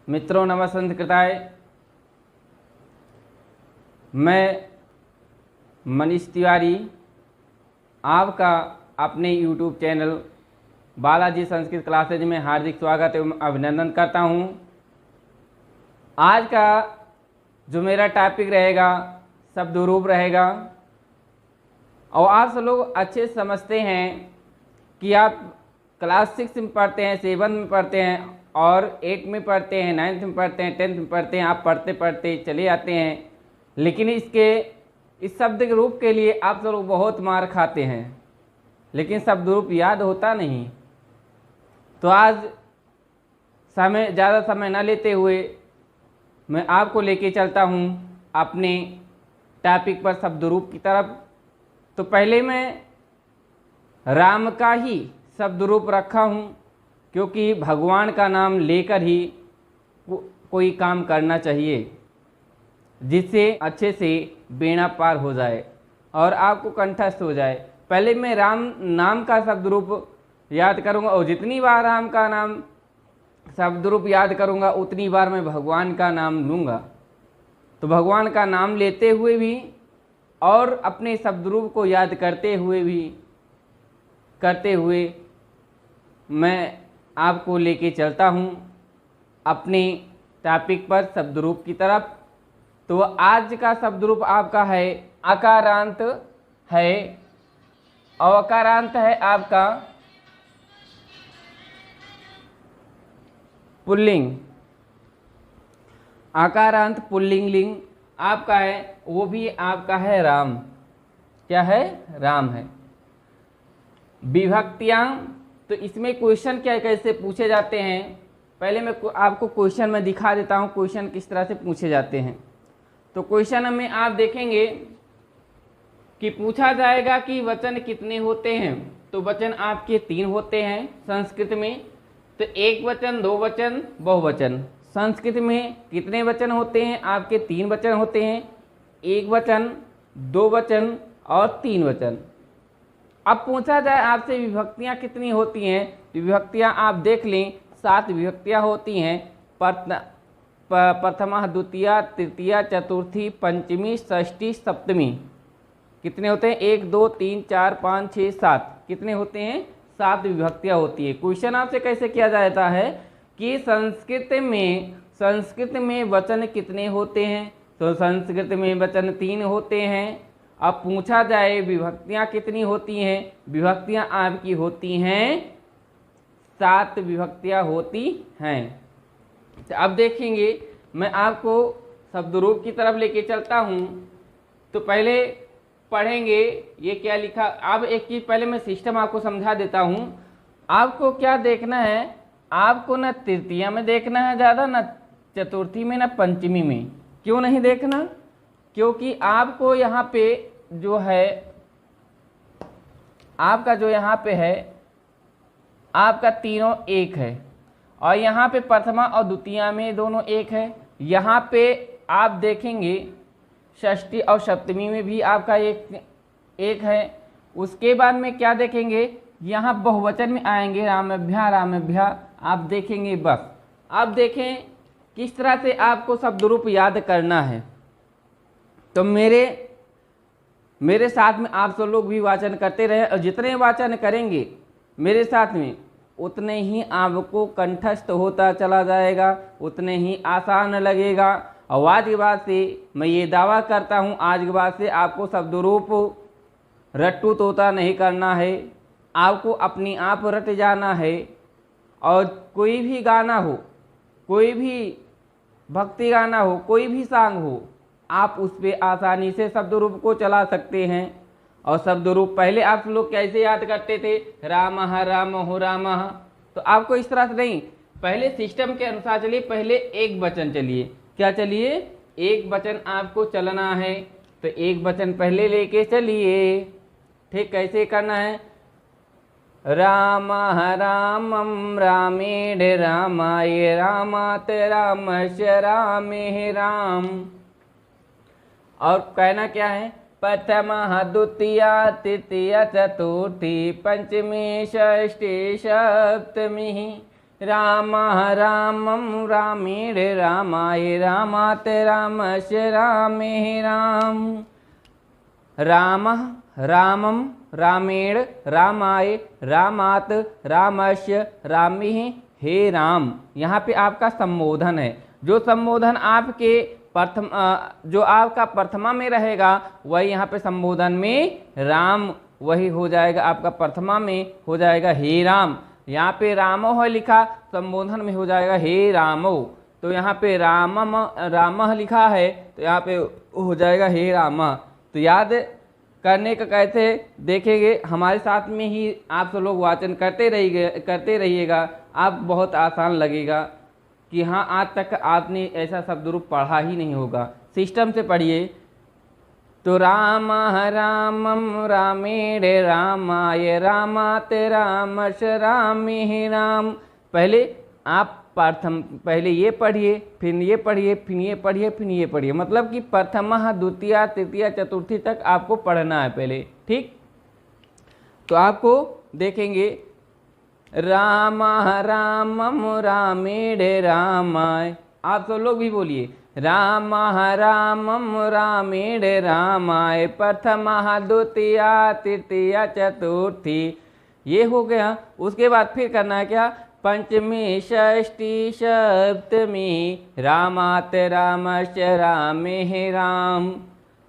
मित्रों नमस्कृताय। मैं मनीष तिवारी आपका अपने YouTube channel Balaji Sanskrit classes में हार्दिक स्वागत एवं अभिनंदन करता हूं। आज का जो मेरा टॉपिक रहेगा शब्दरूप रहेगा और आप सब लोग अच्छे समझते हैं कि आप क्लास 6 में पढ़ते हैं, 7 में पढ़ते हैं और 8 में पढ़ते हैं, 9th में पढ़ते हैं, 10th में पढ़ते हैं। आप पढ़ते पढ़ते चले आते हैं, लेकिन इस शब्द के रूप के लिए आप सब लोग बहुत मार खाते हैं, लेकिन शब्द रूप याद होता नहीं। तो आज ज़्यादा समय न लेते हुए मैं आपको लेके चलता हूँ अपने टॉपिक पर शब्द रूप की तरफ। तो पहले मैं राम का ही शब्द रूप रखा हूँ, क्योंकि भगवान का नाम लेकर ही कोई काम करना चाहिए, जिससे अच्छे से बेड़ा पार हो जाए और आपको कंठस्थ हो जाए। पहले मैं राम नाम का शब्द रूप याद करूँगा और जितनी बार राम का नाम शब्द रूप याद करूँगा उतनी बार मैं भगवान का नाम लूँगा। तो भगवान का नाम लेते हुए भी और अपने शब्द रूप को याद करते हुए मैं आपको लेके चलता हूँ अपने टॉपिक पर शब्द रूप की तरफ। तो आज का शब्द रूप आपका है अकारांत है, और अकारांत है आपका पुल्लिंग। आकारांत पुल्लिंग लिंग आपका है, वो भी आपका है राम। क्या है? राम है। विभक्तियां, तो इसमें क्वेश्चन क्या कैसे पूछे जाते हैं, पहले मैं आपको क्वेश्चन में दिखा देता हूं क्वेश्चन किस तरह से पूछे जाते हैं। तो क्वेश्चन में आप देखेंगे कि पूछा जाएगा कि वचन कितने होते हैं। तो वचन आपके 3 होते हैं संस्कृत में। तो एक वचन, 2 वचन, बहुवचन। संस्कृत में कितने वचन होते हैं? आपके 3 वचन होते हैं, 1 वचन, 2 वचन और 3 वचन। अब पूछा जाए आपसे विभक्तियां कितनी होती हैं, तो विभक्तियां आप देख लें 7 विभक्तियां होती हैं। प्रथमा, द्वितीया, तृतीया, चतुर्थी, पंचमी, षष्ठी, सप्तमी। कितने होते हैं? 1 2 3 4 5 6 7। कितने होते हैं? 7 विभक्तियां होती है। क्वेश्चन आपसे कैसे किया जाता है कि संस्कृत में वचन कितने होते हैं? तो संस्कृत में वचन 3 होते हैं। अब पूछा जाए विभक्तियां कितनी होती हैं, विभक्तियां आपकी होती हैं 7 विभक्तियां होती हैं। तो अब देखेंगे, मैं आपको शब्द रूप की तरफ लेके चलता हूं। तो पहले पढ़ेंगे ये क्या लिखा। अब एक चीज पहले मैं सिस्टम आपको समझा देता हूं। आपको क्या देखना है, आपको न तृतीया में देखना है ज़्यादा, न चतुर्थी में, न पंचमी में। क्यों नहीं देखना? क्योंकि आपको यहाँ पे जो है, आपका जो यहाँ पे है, आपका तीनों 1 है, और यहाँ पे प्रथमा और द्वितीया में दोनों 1 है। यहाँ पे आप देखेंगे षष्ठी और सप्तमी में भी आपका 1 है। उसके बाद में क्या देखेंगे, यहाँ बहुवचन में आएंगे रामभ्या रामभ्या, आप देखेंगे। बस आप देखें किस तरह से आपको शब्द रूप याद करना है। तो मेरे साथ में आप सब लोग भी वाचन करते रहे, और जितने वाचन करेंगे मेरे साथ में उतने ही आपको कंठस्थ होता चला जाएगा, उतने ही आसान लगेगा। और आज के बाद से मैं ये दावा करता हूँ, आज के बाद से आपको शब्द रूप रट्टू तोता नहीं करना है, आपको अपनी आप रट जाना है। और कोई भी गाना हो, कोई भी भक्ति गाना हो, कोई भी सॉन्ग हो, आप उस पर आसानी से शब्द रूप को चला सकते हैं। और शब्द रूप पहले आप लोग कैसे याद करते थे, रामः रामो रामः। तो आपको इस तरह से नहीं, पहले सिस्टम के अनुसार चलिए। पहले 1 वचन चलिए। क्या चलिए? 1 वचन आपको चलना है। तो 1 वचन पहले लेके चलिए। ठीक, कैसे करना है? रामः रामं रामेण रामाय रामात रामस्य रामे राम। और कहना क्या है? प्रथमा द्वितीया तृतीया चतुर्थी पंचमी षष्ठी सप्तमी। रामः रामं रामेण रामाय रामात् रामस्य रामे राम। रामः रामं रामेण रामाय रामात् रामस्य रामे हे राम। यहाँ पे आपका संबोधन है। जो संबोधन आपके प्रथम जो आपका प्रथमा में रहेगा वही यहाँ पे संबोधन में राम वही हो जाएगा, आपका प्रथमा में हो जाएगा हे राम। यहाँ पे रामो है लिखा, संबोधन में हो जाएगा हे रामो। तो यहाँ पे रामः लिखा है तो यहाँ पे हो जाएगा हे राम। तो याद करने का कैसे देखेंगे, हमारे साथ में ही आप सब लोग वाचन करते रहिएगा। आप बहुत आसान लगेगा कि हाँ आज तक आपने ऐसा शब्द रूप पढ़ा ही नहीं होगा। सिस्टम से पढ़िए। तो रामः रामं रामेण रामाय रामात् रामस्य रामे राम। पहले आप पहले ये पढ़िए, फिर ये पढ़िए, फिर ये पढ़िए, फिर ये पढ़िए। मतलब कि प्रथमा द्वितीया तृतीया चतुर्थी तक आपको पढ़ना है पहले, ठीक। तो आपको देखेंगे रामः रामं रामेण रामाय। आप सब लोग भी बोलिए रामः रामं रामेण रामाय प्रथमा द्वितीया तृतीया चतुर्थी। ये हो गया। उसके बाद फिर करना है क्या, पंचमी षष्ठी सप्तमी रामात् रामस्य रामे राम।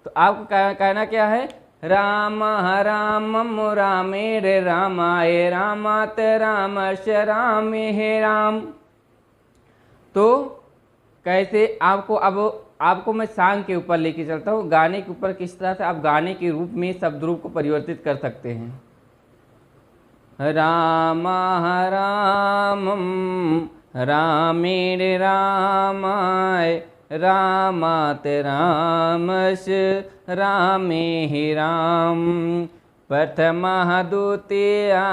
तो आपको कहना क्या है, रामः रामं रामेण रामाय रामात् रामस्य रामे राम। तो कैसे आपको, अब आपको मैं सॉन्ग के ऊपर लेके चलता हूँ, गाने के ऊपर किस तरह से आप गाने के रूप में शब्द रूप को परिवर्तित कर सकते हैं। रामः रामं रामेण रामाय रामात् रामस्य रामे राम। प्रथमा द्वितीया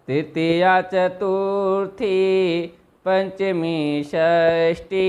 तृतीया चतुर्थी पंचमी षष्ठी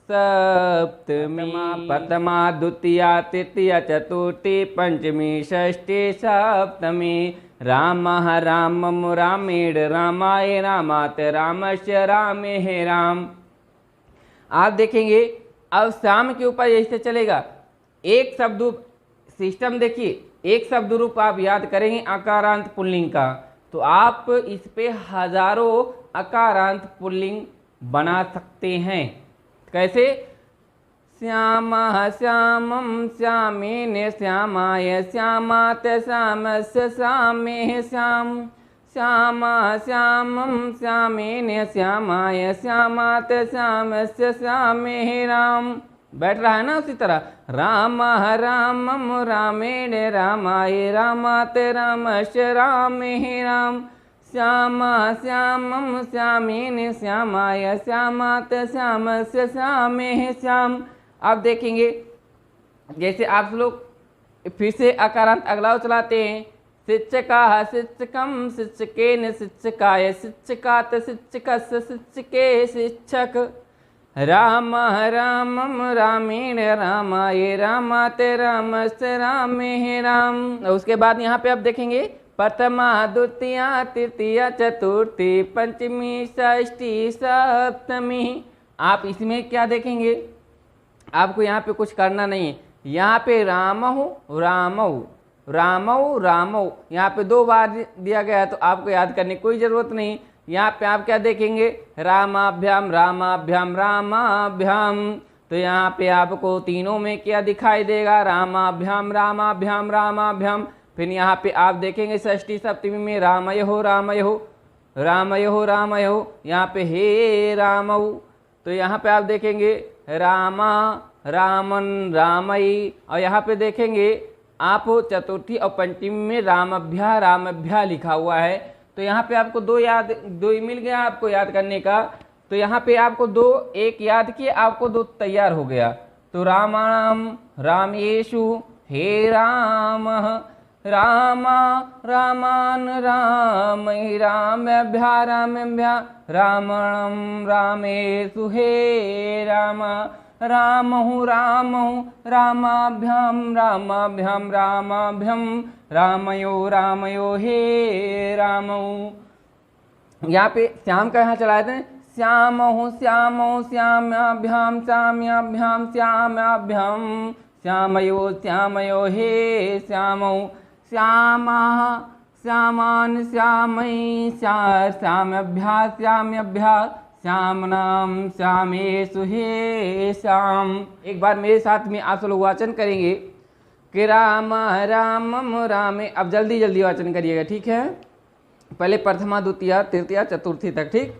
सप्तमी। प्रथमा द्वितीया तृतीया चतुर्थी पंचमी षष्ठी सप्तमी रामः रामं रामेण रामाय रामात् रामस्य रामे राम। आप देखेंगे अब शाम के ऊपर ऐसे चलेगा। एक शब्द सिस्टम देखिए, एक शब्द रूप आप याद करेंगे अकारांत पुल्लिंग का, तो आप इस पे हजारों अकारांत पुल्लिंग बना सकते हैं। कैसे, श्यामः श्यामं श्यामेन श्यामाय श्यामात् श्यामस्य श्यामे श्याम। श्यामः श्यामं श्यामेन श्यामाय श्यामात् श्यामस्य श्यामे राम। बैठ रहा है ना। उसी तरह रामः रामं रामेण रामाय रामात् रामस्य रामे राम। श्यामः श्यामं श्यामेन श्यामाय श्यामात् श्यामस्य श्यामे श्याम। आप देखेंगे जैसे आप लोग फिर से अकारांत अगला चलाते हैं। शिक्षकाः शिक्षकं शिक्षकेन शिक्षकाय शिक्षकात् शिक्षकस्य शिक्षके शिक्षक। रामः रामं रामेण रामाय रामात् रामस्य रामे राम। उसके बाद यहाँ पे आप देखेंगे प्रथमा द्वितीया तृतीया चतुर्थी पंचमी षष्ठी सप्तमी। आप इसमें क्या देखेंगे, आपको यहाँ पे कुछ करना नहीं है। यहाँ पे रामहु रामौ रामौ रामौ यहाँ पे 2 बार दिया गया है, तो आपको याद करने की कोई ज़रूरत नहीं। यहाँ पे आप क्या देखेंगे, रामाभ्याम रामाभ्याम रामाभ्याम। तो यहाँ पे आपको तीनों में क्या दिखाई देगा, रामाभ्याम रामाभ्याम रामाभ्याम। फिर यहाँ पे आप देखेंगे षष्ठी सप्तमी में रामयो रामयो रामयो रामयो, यहाँ पे हे रामौ। तो यहाँ पे आप देखेंगे रामा रामन रामई। और यहाँ पे देखेंगे आप चतुर्थी और पंचमी में रामभ्या रामभ्या लिखा हुआ है। तो यहाँ पे आपको 2 मिल गया आपको याद करने का। तो यहाँ पे आपको 2 एक याद किए, आपको 2 तैयार हो गया। तो रामाणाम रामेषु हे रामः रामा रामान रामै रामभ्या रामभ्या रामणं रामेषु हे राम। रामहु रामहु रामाभ्याम रामाभ्याम रामाभ्यम रामयो रामयो हे रामौ। यहाँ पे श्याम का यहाँ चलाए थे, श्यामो श्यामो श्याम्याभ्याम श्याम्याभ्याम श्याम्याभ्याम श्यामयो श्यामयो हे श्यामो श्यामः श्यामान श्यामयी श्याम्यभ्यास श्याम्यभ्यास श्यामनाम श्यामेषु हे श्याम। एक बार मेरे साथ में आप लोग वाचन करेंगे कि राम रामम रामे। अब जल्दी जल्दी वाचन करिएगा, ठीक है। पहले प्रथमा द्वितीया तृतीया चतुर्थी तक, ठीक।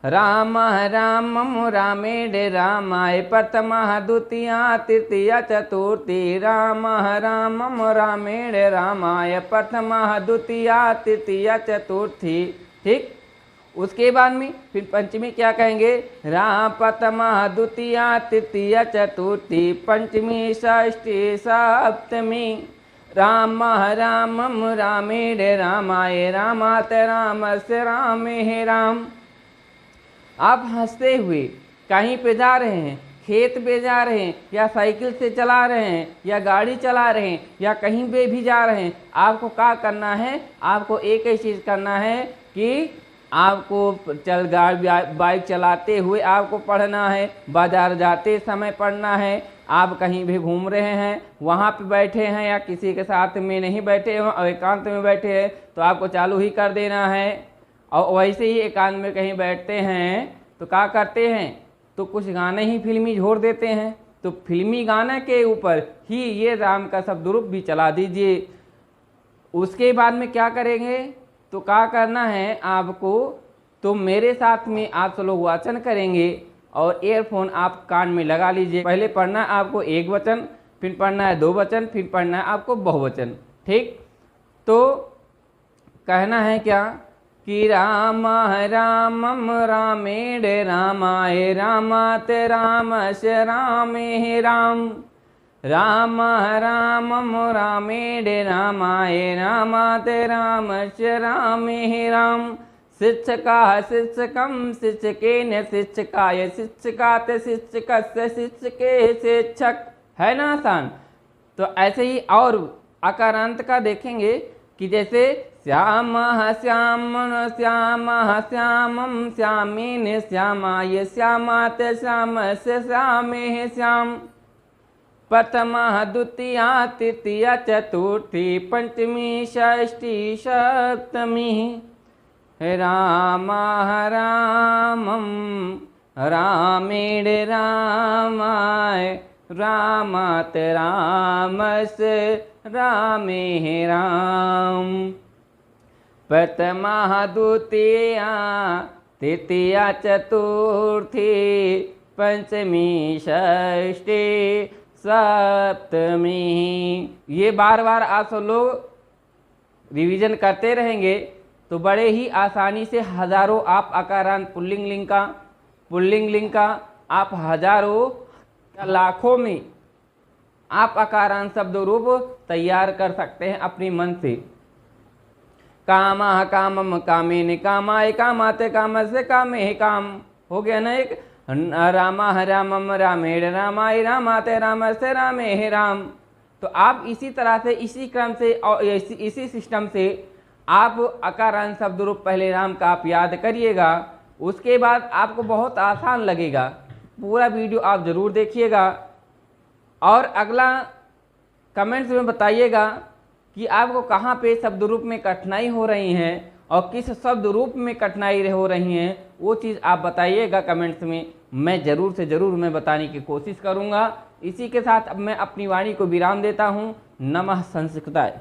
राम रामम रामेण रामाय प्रथमा द्वितीया तृतीया चतुर्थी। राम रामम रामेण रामाय प्रथमा द्वितीया तृतीया चतुर्थी, ठीक। उसके बाद में फिर पंचमी क्या कहेंगे, राम प्रथमा द्वितीया तृतीया चतुर्थी पंचमी षष्ठी सप्तमी। राम रामम रामेण रामाय रामात रामस्य रामे राम। आप हंसते हुए कहीं पे जा रहे हैं, खेत पे जा रहे हैं, या साइकिल से चला रहे हैं, या गाड़ी चला रहे हैं, या कहीं पे भी जा रहे हैं, आपको क्या करना है, आपको एक ही चीज़ करना है कि आपको बाइक चलाते हुए आपको पढ़ना है, बाजार जाते समय पढ़ना है। आप कहीं भी घूम रहे हैं, वहाँ पे बैठे हैं या किसी के साथ में नहीं बैठे हो और एकांत में बैठे हैं, तो आपको चालू ही कर देना है। और वैसे ही एकांत में कहीं बैठते हैं तो क्या करते हैं, तो कुछ गाने ही फिल्मी जोड़ देते हैं, तो फिल्मी गाने के ऊपर ही ये राम का शब्द रूप भी चला दीजिए। उसके बाद में क्या करेंगे, तो क्या करना है आपको, तो मेरे साथ में आप सब लोग वाचन करेंगे और ईयरफोन आप कान में लगा लीजिए। पहले पढ़ना है आपको एक वचन, फिर पढ़ना है दो वचन, फिर पढ़ना है आपको बहुवचन, ठीक। तो कहना है क्या कि राम रामम रामेण रामाय रामात रामस्य रामे राम। राम रामम रामेण रामाय रामात रामस्य रामे राम। शिक्षकाः शिक्षकं शिक्षकेन शिक्षकाय शिक्षकात् शिक्षकस्य शिक्षके शिक्षक। है ना आसान। तो ऐसे ही और आकारांत का देखेंगे कि जैसे श्यामः श्यामन् श्यामः श्यामं श्यामेन श्यामाय श्यामात् श्यामस्य श्यामे श्याम। प्रथमा द्वितीया तृतीया चतुर्थी पंचमी षष्ठी सप्तमी। राम रामम रामेण रामाय रामात रामस्य रामे राम। प्रथमा द्वितीया तृतीया चतुर्थी पंचमी षष्ठी सप्तमी। ये बार बार आप सब लोग रिवीजन करते रहेंगे तो बड़े ही आसानी से हजारों आप आकारांत पुल्लिंग लिंग का आप हजारों लाखों में आप आकारांत शब्द रूप तैयार कर सकते हैं अपनी मन से। कामः कामम कामेन कामाय कामाते कामस्य कामे काम। हो गया ना एक। रामः रामम रामेण रामाय रामाते रामस्य रामे राम। तो आप इसी तरह से इसी क्रम से और इसी सिस्टम से आप आकारांत शब्द रूप पहले राम का आप याद करिएगा, उसके बाद आपको बहुत आसान लगेगा। पूरा वीडियो आप ज़रूर देखिएगा और अगला कमेंट्स में बताइएगा कि आपको कहाँ पे शब्द रूप में कठिनाई हो रही है और किस शब्द रूप में कठिनाई हो रही हैं, वो चीज़ आप बताइएगा कमेंट्स में। मैं ज़रूर से ज़रूर मैं बताने की कोशिश करूँगा। इसी के साथ अब मैं अपनी वाणी को विराम देता हूँ। नमः संस्कृताय।